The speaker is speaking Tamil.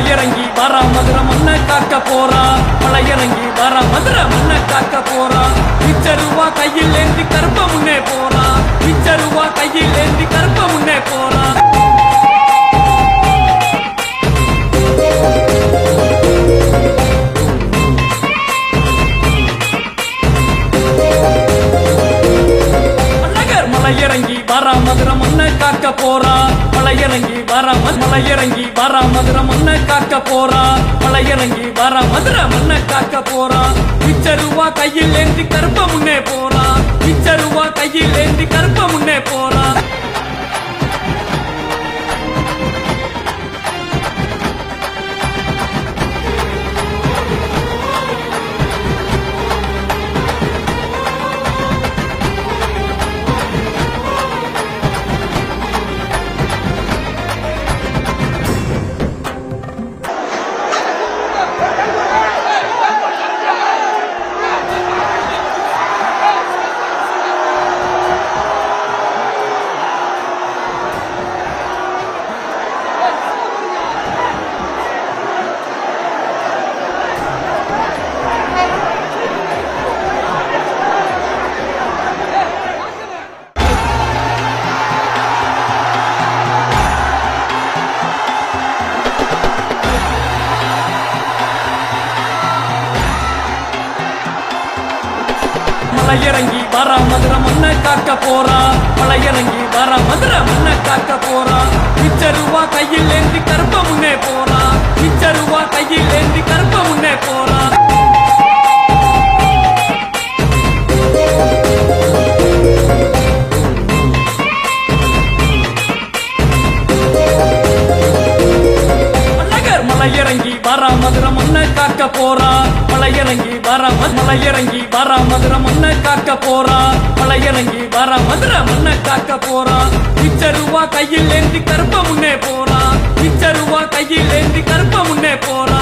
இறங்கி வரா மதுரை மண்ணை காக்க போறா. மலை இறங்கி வரா மதுரை மண்ணை காக்க போறா. பிச்சருவா கையில் ஏந்தி கருப்ப முன்னே போறா. பிச்சருவா கையில் ஏந்தி கருப்ப முன்னே போறா. இறங்கி வரா மதுரை மண்ணை காக்க போறா. மலை இறங்கி வரா மலை இறங்கி வரா மதுரை மண்ணை காக்க போறா. மலை இறங்கி வரா மதுரை மண்ணை காக்க போறா. பிச்சருவா கையில் ஏந்தி கருப்ப முன்னே போறா. பிச்சருவா கையில் ஏந்தி கருப்ப முன்னே போறா. மலை இறங்கி வரா மதுரை மண்ணை காக்க போறா. மலை இறங்கி வரா மதுரை மண்ணை காக்க போறா. பிச்சருவா கையில் ஏந்தி கருப்ப முன்னே போறா. பிச்சருவா கையில் ஏந்தி கருப்ப முன்னே போறா. மலை இறங்கி வரா மதுரை மண்ணை காக்க போறா. மலை இறங்கி வரா மலை இறங்கி வரா மதுரை மண்ணை காக்க போறா. மலை இறங்கி வரா மதுரை மண்ணை காக்க போறா. பிச்சருவா கையில் ஏந்தி கருப்ப முன்னே போறா. பிச்சருவா கையில் ஏந்தி கருப்ப முன்னே போறா.